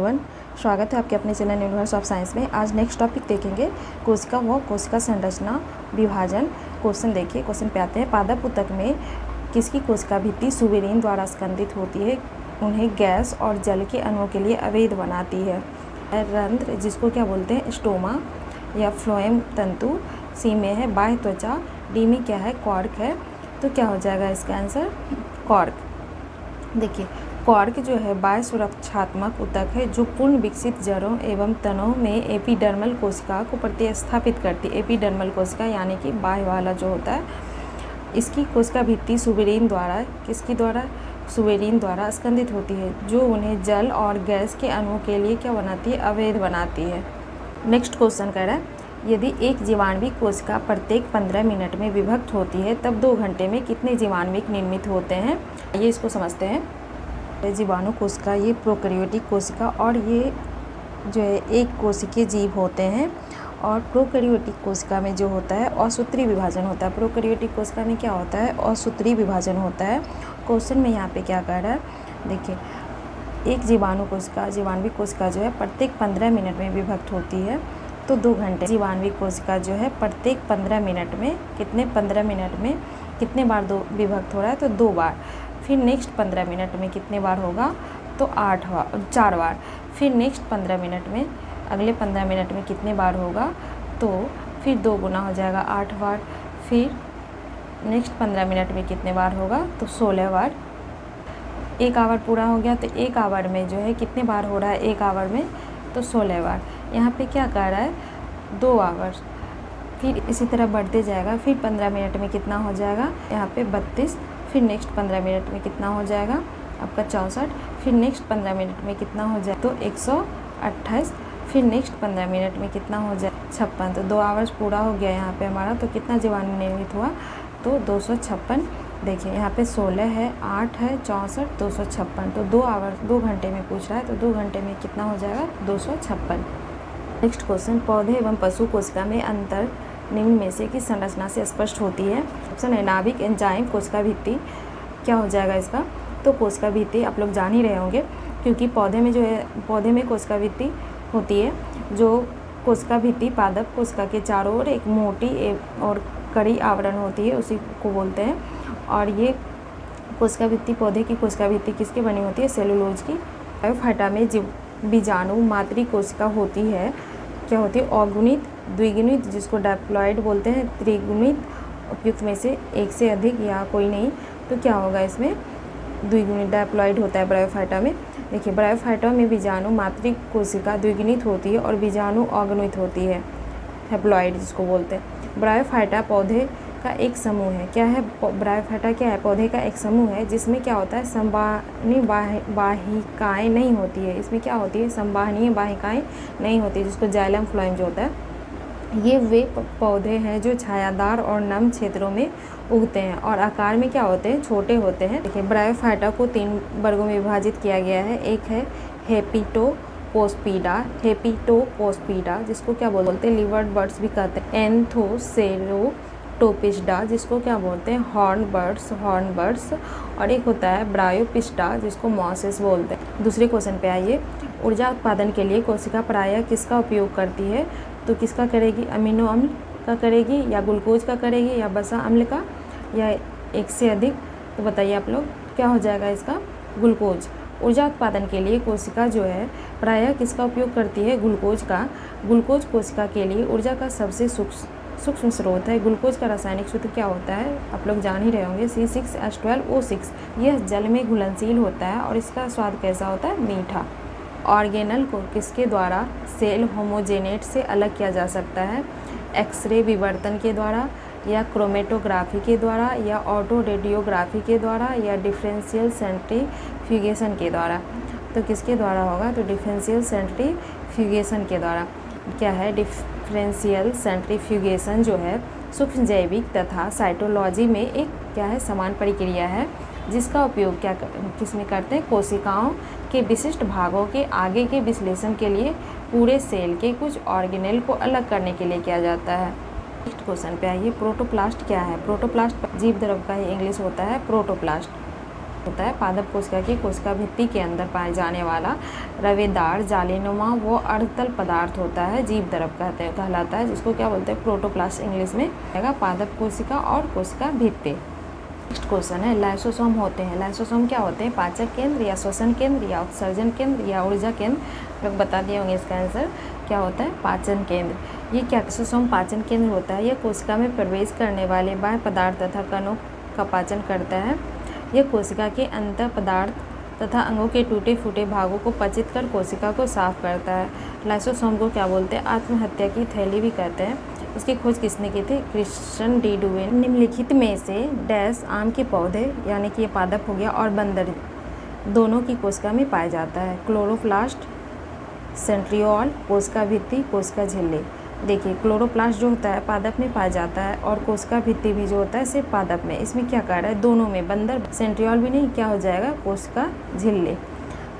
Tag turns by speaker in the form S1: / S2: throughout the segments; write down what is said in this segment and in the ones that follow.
S1: Everyone, स्वागत है आपके अपने चैनल यूनिवर्स ऑफ साइंस में। आज नेक्स्ट टॉपिक देखेंगे कोशिका व कोशिका संरचना विभाजन। क्वेश्चन देखिए, क्वेश्चन पे आते हैं। पादप ऊतक में किसकी कोशिका भित्ति सुवेरीन द्वारा स्कंदित होती है, उन्हें गैस और जल के अणुओं के लिए अवैध बनाती है। रंध्र जिसको क्या बोलते हैं, स्टोमा या फ्लोएम तंतु। सी में है बाह्य त्वचा, डी में क्या है, कॉर्क है। तो क्या हो जाएगा इसका आंसर, कॉर्क। देखिए, कॉर्क जो है बाह्य सुरक्षात्मक ऊतक है जो पूर्ण विकसित जड़ों एवं तनों में एपिडर्मल कोशिका को प्रतिस्थापित करती है। एपिडर्मल कोशिका यानी कि बाह्य वाला जो होता है, इसकी कोशिका भित्ति सुवेरीन द्वारा, किसकी द्वारा, सुवेरीन द्वारा स्कंदित होती है, जो उन्हें जल और गैस के अणुओं के लिए क्या बनाती है, अवैध बनाती है। नेक्स्ट क्वेश्चन कह रहा है, यदि एक जीवाणुविक कोशिका प्रत्येक 15 मिनट में विभक्त होती है तब 2 घंटे में कितने जीवाणुविक निर्मित होते हैं। ये इसको समझते हैं। जीवाणु कोशिका, ये प्रोकैरियोटिक कोशिका और ये जो है एक कोशिकीय जीव होते हैं। और प्रोकैरियोटिक कोशिका में जो होता है असूत्री विभाजन होता है। प्रोकैरियोटिक कोशिका में क्या होता है, असूत्री विभाजन होता है। क्वेश्चन में यहाँ पे क्या कह रहा है, देखिए, एक जीवाणु कोशिका, जीवाणुविक कोशिका जो है प्रत्येक 15 मिनट में विभक्त होती है तो 2 घंटे। जीवाणुविक कोशिका जो है प्रत्येक 15 मिनट में कितने, 15 मिनट में कितने बार विभक्त हो रहा है, तो 2 बार। फिर नेक्स्ट 15 मिनट में कितने बार होगा, तो 4 बार। फिर नेक्स्ट 15 मिनट में, अगले 15 मिनट में कितने बार होगा, तो फिर 2 गुना हो जाएगा, 8 बार। फिर नेक्स्ट 15 मिनट में कितने बार होगा, तो 16 बार। 1 आवर पूरा हो गया, तो 1 आवर में जो है कितने बार हो रहा है, 1 आवर में, तो 16 बार। यहाँ पे क्या कर रहा है, 2 आवर। फिर इसी तरह बढ़ते जाएगा। फिर 15 मिनट में कितना हो जाएगा, यहाँ पे 32। फिर नेक्स्ट 15 मिनट में कितना हो जाएगा आपका 64। फिर नेक्स्ट 15 मिनट में कितना हो जाए, तो 128। फिर नेक्स्ट 15 मिनट में कितना हो जाए, 56। तो 2 आवर्स पूरा हो गया यहाँ पे हमारा। तो कितना जीवाणु निर्मित हुआ, तो 256। देखिए यहाँ पे 16 है, 8 है, 64, 256। तो 2 आवर, 2 घंटे में पूछ रहा है, तो 2 घंटे में कितना हो जाएगा, 256। नेक्स्ट क्वेश्चन, पौधे एवं पशु कोशिका में अंतर निम्न में से किस संरचना से स्पष्ट होती है। ऑप्शन है नाभिक, एंजाइम, कोशिका भित्ति। क्या हो जाएगा इसका, तो कोशिका भित्ति आप लोग जान ही रहे होंगे, क्योंकि पौधे में जो है, पौधे में कोशिका भित्ति होती है। जो कोशिका भित्ति पादप कोशिका के चारों ओर एक मोटी और कड़ी आवरण होती है, उसी को बोलते हैं। और ये कोशिका भित्ति, पौधे की कोशिका भित्ति किसकी बनी होती है, सेलुलोज की। बायोफाइटा में बीजाणु मातृ कोशिका होती है, क्या होती है, अगुणित, द्विगुणित, जिसको डायप्लॉइड बोलते हैं, त्रिगुणित, उपयुक्त में से एक से अधिक या कोई नहीं। तो क्या होगा इसमें, द्विगुणित, डायप्लॉइड होता है ब्रायोफाइटा में। देखिए, ब्रायोफाइटा में बीजाणु मातृ कोशिका द्विगुणित होती है और बीजाणु अगुणित होती है, हैप्लॉइड जिसको बोलते हैं। ब्रायोफाइटा पौधे का एक समूह है। क्या है, ब्रायोफाइटा क्या है, पौधे का एक समूह है जिसमें क्या होता है, संवाहनीय वाहिकाएँ नहीं होती है। इसमें क्या होती है, संवाहनीय वाहिकाएँ नहीं होती, जिसको जाइलम फ्लोएम जो होता है। ये वे पौधे हैं जो छायादार और नम क्षेत्रों में उगते हैं और आकार में क्या होते हैं, छोटे होते हैं। देखिए, ब्रायोफाइटा को 3 वर्गों में विभाजित किया गया है। एक है हेपिटोपोस्पिडा, हेपिटोपोस्पिडा जिसको क्या बोलते हैं, लिवर्ड बर्ड्स भी कहते हैं। एंथोसेरोटोपिस्डा जिसको क्या बोलते हैं, हॉर्न बर्ड्स। और एक होता है ब्रायोपिस्टा जिसको मॉसेस बोलते हैं। दूसरे क्वेश्चन पे आइए। ऊर्जा उत्पादन के लिए कोशिका प्रायः किसका उपयोग करती है, तो किसका करेगी, अमीनो अम्ल का करेगी, या ग्लूकोज का करेगी, या वसा अम्ल का, या एक से अधिक। तो बताइए आप लोग, क्या हो जाएगा इसका, ग्लूकोज। ऊर्जा उत्पादन के लिए कोशिका जो है प्रायः किसका उपयोग करती है, ग्लूकोज का। ग्लूकोज कोशिका के लिए ऊर्जा का सबसे सूक्ष्म स्रोत है। ग्लूकोज का रासायनिक सूत्र क्या होता है, आप लोग जान ही रहे होंगे, C6H12O6। यह जल में घुलनशील होता है और इसका स्वाद कैसा होता है, मीठा। ऑर्गेनल को किसके द्वारा सेल होमोजेनेट से अलग किया जा सकता है, एक्सरे विवर्तन के द्वारा, या क्रोमेटोग्राफी के द्वारा, या ऑटो रेडियोग्राफी के द्वारा, या डिफरेंशियल सेंट्रीफ्यूगेशन के द्वारा। तो किसके द्वारा होगा, तो डिफरेंशियल सेंट्रीफ्यूगेशन के द्वारा। क्या है, डिफरेंशियल सेंट्रीफ्यूगेशन जो है सूक्ष्म जैविक तथा साइटोलॉजी में एक क्या है, समान प्रक्रिया है, जिसका उपयोग किसमें करते हैं, कोशिकाओं के विशिष्ट भागों के आगे के विश्लेषण के लिए पूरे सेल के कुछ ऑर्गेनेल को अलग करने के लिए किया जाता है। नेक्स्ट क्वेश्चन पे आइए। प्रोटोप्लास्ट क्या है, प्रोटोप्लास्ट जीव द्रव का ही इंग्लिश होता है प्रोटोप्लास्ट। होता है पादप कोशिका की कोशिका भित्ति के अंदर पाए जाने वाला रवेदार जालीनुमा वो अर्धतल पदार्थ होता है, जीव द्रव कहलाता है, जिसको क्या बोलते हैं, प्रोटोप्लास्ट इंग्लिश में रहेगा। पादप कोशिका और कोशिका भित्ति। नेक्स्ट क्वेश्चन है लाइसोसोम होते हैं। लाइसोसोम क्या होते हैं? पाचक केंद्र या श्वसन केंद्र या उत्सर्जन केंद्र या ऊर्जा केंद्र। लोग बता दिए होंगे इसका आंसर क्या होता है, पाचन केंद्र। ये क्या लाइसोसोम पाचन केंद्र होता है। यह कोशिका में प्रवेश करने वाले बाह्य पदार्थ तथा कणों का पाचन करता है। यह कोशिका के अंतर पदार्थ तथा अंगों के टूटे फूटे भागों को पचित कर कोशिका को साफ करता है। लाइसोसोम को क्या बोलते हैं? आत्महत्या की थैली भी कहते हैं। इसकी खोज किसने की थी? Christian de Duve. निम्नलिखित में से डैश आम के पौधे यानी कि ये पादप हो गया और बंदर दोनों की कोशिका में पाया जाता है। क्लोरोप्लास्ट, सेंट्रियोल, कोशिका भित्ति, कोशिका झिल्ली। देखिए क्लोरोप्लास्ट जो होता है पादप में पाया जाता है और कोशिका भित्ति भी जो होता है सिर्फ पादप में। इसमें क्या कर रहा है? दोनों में, बंदर सेंट्रियोल भी नहीं, क्या हो जाएगा? कोशिका झिल्ली।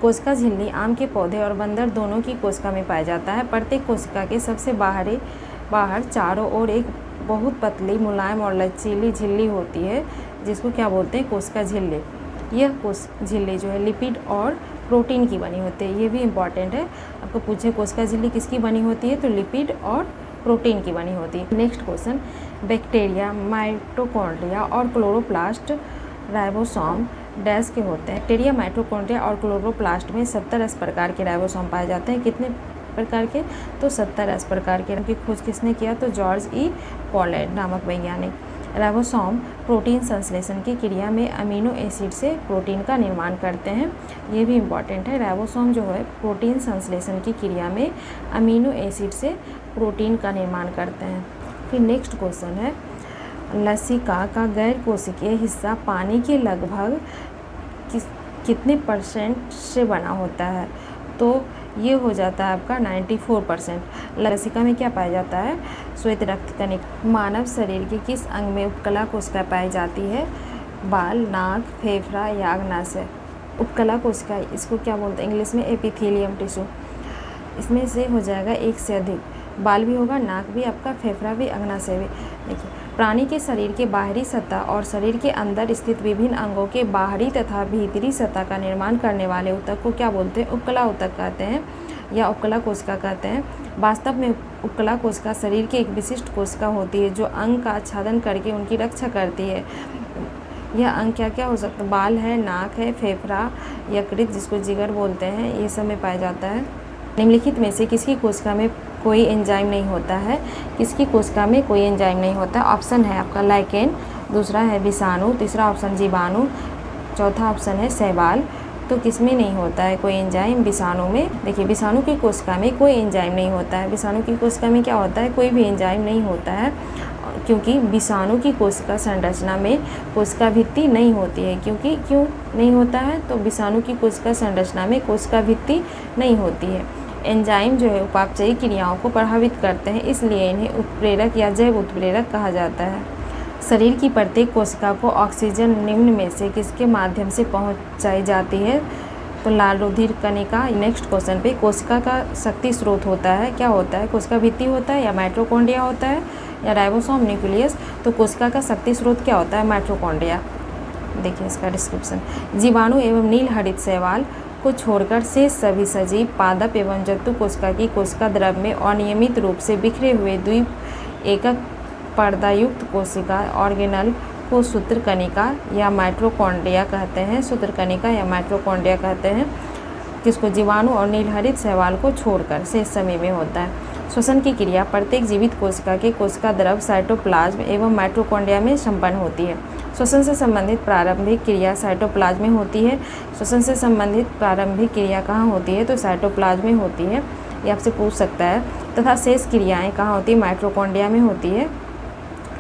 S1: कोशिका झिल्ली आम के पौधे और बंदर दोनों की कोशिका में पाया जाता है। प्रत्येक कोशिका के सबसे बाहर चारों ओर एक बहुत पतली, मुलायम और लचीली झिल्ली होती है, जिसको क्या बोलते हैं? कोशिका झिल्ली। यह झिल्ली जो है लिपिड और प्रोटीन की बनी होती है। ये भी इम्पॉर्टेंट है, आपको पूछे कोशिका झिल्ली किसकी बनी होती है, तो लिपिड और प्रोटीन की बनी होती है। नेक्स्ट क्वेश्चन, बैक्टीरिया, माइटोकॉन्ड्रिया और क्लोरोप्लास्ट, राइबोसोम डैश के होते हैं। बैक्टीरिया, माइटोकॉन्ड्रिया और क्लोरोप्लास्ट में 70 प्रकार के राइबोसोम पाए जाते हैं। कितने प्रकार के? तो 70 प्रकार के। इनकी खोज किसने किया? तो जॉर्ज ई पॉलेट नामक वैज्ञानिक। राइबोसोम प्रोटीन संश्लेषण की क्रिया में अमीनो एसिड से प्रोटीन का निर्माण करते हैं। ये भी इम्पॉर्टेंट है। राइबोसोम जो है प्रोटीन संश्लेषण की क्रिया में अमीनो एसिड से प्रोटीन का निर्माण करते हैं। फिर नेक्स्ट क्वेश्चन है, लसिका का गैर कोशिकीय हिस्सा पानी के लगभग कितने % से बना होता है? तो ये हो जाता है आपका 94%। लसिका में क्या पाया जाता है? श्वेत रक्त कणिका। मानव शरीर के किस अंग में उपकला कोशिका पाई जाती है? बाल, नाक, फेफड़ा या अग्नाशय। उपकला कोशिका इसको क्या बोलते हैं इंग्लिश में? Epithelium tissue. इसमें से हो जाएगा एक से अधिक, बाल भी होगा, नाक भी आपका, फेफड़ा भी, अग्नाशय भी। देखिए प्राणी के शरीर के बाहरी सतह और शरीर के अंदर स्थित विभिन्न अंगों के बाहरी तथा भीतरी सतह का निर्माण करने वाले ऊतक को क्या बोलते हैं? उपकला ऊतक कहते हैं या उपकला कोशिका कहते हैं। वास्तव में उपकला कोशिका शरीर की एक विशिष्ट कोशिका होती है जो अंग का आच्छादन करके उनकी रक्षा करती है। यह अंग क्या क्या हो सकता है? बाल है, नाक है, फेफड़ा, यकृत जिसको जिगर बोलते हैं, ये सब में पाया जाता है। निम्नलिखित में से किसकी कोशिका में कोई एंजाइम नहीं होता है? किसकी कोशिका में कोई एंजाइम नहीं होता? ऑप्शन है आपका लाइकेन, दूसरा है विषाणु, तीसरा ऑप्शन जीवाणु, चौथा ऑप्शन है शैवाल। तो किसमें नहीं होता है कोई एंजाइम? विषाणु में। देखिए विषाणु की कोशिका में कोई एंजाइम नहीं होता है। विषाणु की कोशिका में क्या होता है? कोई भी एंजाइम नहीं होता है, क्योंकि विषाणु की कोशिका संरचना में कोशिका भित्ति नहीं होती है। क्यों नहीं होता है? तो विषाणु की कोशिका संरचना में कोशिका भित्ति नहीं होती है। एंजाइम जो है उपापचयी क्रियाओं को प्रभावित करते हैं, इसलिए इन्हें उत्प्रेरक या जैव उत्प्रेरक कहा जाता है। शरीर की प्रत्येक कोशिका को ऑक्सीजन निम्न में से किसके माध्यम से पहुंचाई जाती है? तो लाल रुधिर कणिका। नेक्स्ट क्वेश्चन पे, कोशिका का शक्ति स्रोत होता है, क्या होता है? कोशिका भित्ति होता है या माइटोकॉन्ड्रिया होता है या राइबोसोम न्यूक्लियस? तो कोशिका का शक्ति स्रोत क्या होता है? माइटोकॉन्ड्रिया। देखिए इसका डिस्क्रिप्शन, जीवाणु एवं नील हरित शैवाल को छोड़कर शेष सभी सजीव पादप एवं जंतु कोशिका की कोशिका द्रव में अनियमित रूप से बिखरे हुए द्वीप एकक पर्दायुक्त कोशिका ऑर्गेनल को सूत्रकणिका या माइटोकॉन्ड्रिया कहते हैं। सूत्रकणिका या माइटोकॉन्ड्रिया कहते हैं किसको? जीवाणु और नीलहरित शैवाल को छोड़कर शेष समय में होता है। श्वसन की क्रिया प्रत्येक जीवित कोशिका के कोशिका द्रव साइटोप्लाज्म एवं माइटोकॉन्ड्रिया में संपन्न होती है। श्वसन से संबंधित प्रारंभिक क्रिया साइटोप्लाज्म में होती है। श्वसन से संबंधित प्रारंभिक क्रिया कहाँ होती है? तो साइटोप्लाज्म में होती है, ये आपसे पूछ सकता है। तथा शेष क्रियाएं कहाँ होती है? माइटोकॉन्ड्रिया में होती है।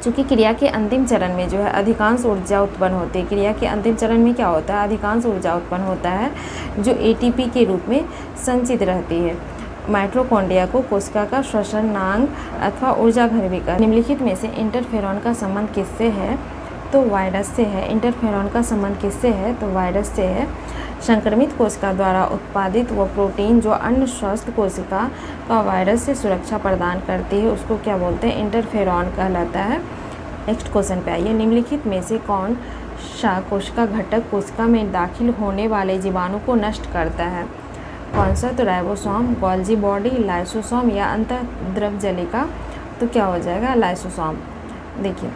S1: चूँकि क्रिया के अंतिम चरण में जो है अधिकांश ऊर्जा उत्पन्न होती है। क्रिया के अंतिम चरण में क्या होता है? अधिकांश ऊर्जा उत्पन्न होता है जो ATP के रूप में संचित रहती है। माइटोकॉन्ड्रिया को कोशिका का श्वसनांग अथवा ऊर्जा घर भी कहते हैं। निम्नलिखित में से इंटरफेरॉन का संबंध किससे है? तो वायरस से है। इंटरफेरॉन का संबंध किससे है? तो वायरस से है। संक्रमित कोशिका द्वारा उत्पादित वो प्रोटीन जो अन्य स्वस्थ कोशिका का वायरस से सुरक्षा प्रदान करती है उसको क्या बोलते हैं? इंटरफेरॉन कहलाता है। नेक्स्ट क्वेश्चन पे आइए, निम्नलिखित में से कौन कोशिका घटक कोशिका में दाखिल होने वाले जीवाणु को नष्ट करता है। कौन सा? तो राइबोसोम, गोल्जी बॉडी, लाइसोसोम या अंतःद्रव जलिका। तो क्या हो जाएगा? लाइसोसोम। देखिए,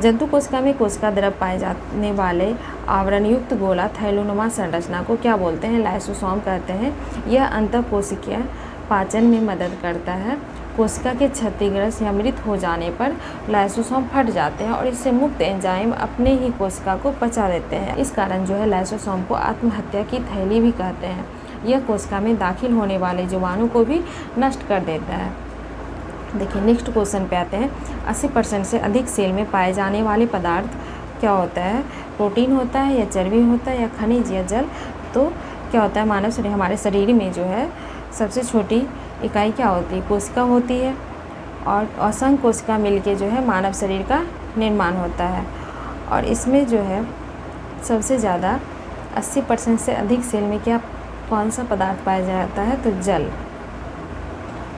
S1: जंतु कोशिका में कोशिका द्रव पाए जाने वाले आवरण युक्त गोला थैलोनुमा संरचना को क्या बोलते हैं? लाइसोसोम कहते हैं। यह अंतःकोशिकीय पाचन में मदद करता है। कोशिका के क्षतिग्रस्त या मृत हो जाने पर लाइसोसोम फट जाते हैं और इससे मुक्त एंजाइम अपने ही कोशिका को पचा देते हैं। इस कारण जो है लाइसोसोम को आत्महत्या की थैली भी कहते हैं। यह कोशिका में दाखिल होने वाले जीवाणु को भी नष्ट कर देता है। देखिए, नेक्स्ट क्वेश्चन पे आते हैं। 80% से अधिक सेल में पाए जाने वाले पदार्थ क्या होता है? प्रोटीन होता है या चर्बी होता है या खनिज या जल। तो क्या होता है? मानव शरीर, हमारे शरीर में जो है सबसे छोटी इकाई क्या होती है? कोशिका होती है और असंख्य कोशिका मिलके जो है मानव शरीर का निर्माण होता है। और इसमें जो है सबसे ज़्यादा 80% से अधिक सेल में कौन सा पदार्थ पाया जाता है? तो जल।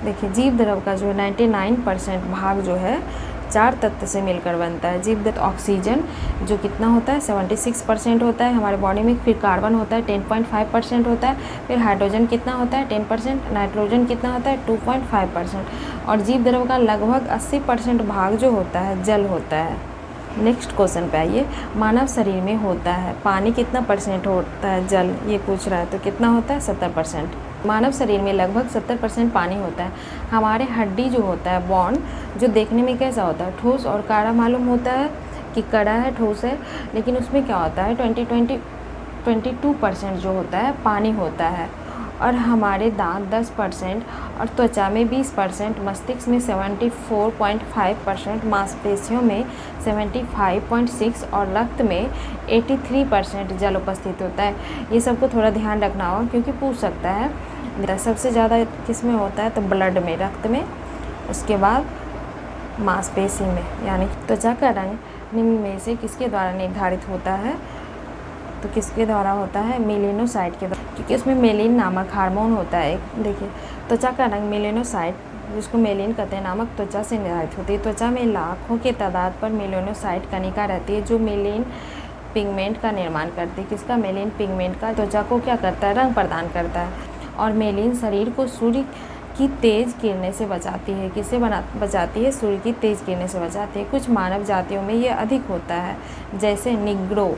S1: देखिए, जीव द्रव का जो है 99% भाग जो है 4 तत्व से मिलकर बनता है। जीव द्रव ऑक्सीजन जो कितना होता है? 76% होता है हमारे बॉडी में। फिर कार्बन होता है 10.5% होता है। फिर हाइड्रोजन कितना होता है? 10%। नाइट्रोजन कितना होता है? 2.5%। और जीव द्रव का लगभग 80% भाग जो होता है जल होता है। नेक्स्ट क्वेश्चन पे आइए। मानव शरीर में होता है पानी कितना % होता है? जल, ये पूछ रहा है। तो कितना होता है? 70%। मानव शरीर में लगभग 70% पानी होता है। हमारे हड्डी जो होता है बोन, जो देखने में कैसा होता है? ठोस और कड़ा मालूम होता है कि कड़ा है, ठोस है, लेकिन उसमें क्या होता है? 22% जो होता है पानी होता है। और हमारे दांत 10% और त्वचा में 20%, मस्तिष्क में 74.5%, मांसपेशियों में 75.6 और रक्त में 83% जल उपस्थित होता है। ये सबको थोड़ा ध्यान रखना होगा क्योंकि पूछ सकता है। सबसे ज़्यादा किस में होता है? तो ब्लड में, रक्त में, उसके बाद मांसपेशी में। यानी त्वचा का रंग निम्न में से किसके द्वारा निर्धारित होता है? तो किसके द्वारा होता है? मेलेनोसाइट के द्वारा, क्योंकि उसमें मेलिन नामक हार्मोन होता है। देखिए, त्वचा का रंग मेलेनोसाइट, जिसको मेलिन कहते हैं, नामक त्वचा से निर्धारित होती है। त्वचा में लाखों के तादाद पर मेलेनोसाइट कणिका रहती है जो मेलिन पिगमेंट का निर्माण करती है। किसका? मेलिन पिगमेंट का। त्वचा को क्या करता है? रंग प्रदान करता है। और मेलिन शरीर को सूर्य की तेज़ किरणें से बचाती है। किससे बचाती है? सूर्य की तेज़ किरणें से बचाती है। कुछ मानव जातियों में ये अधिक होता है, जैसे निग्रो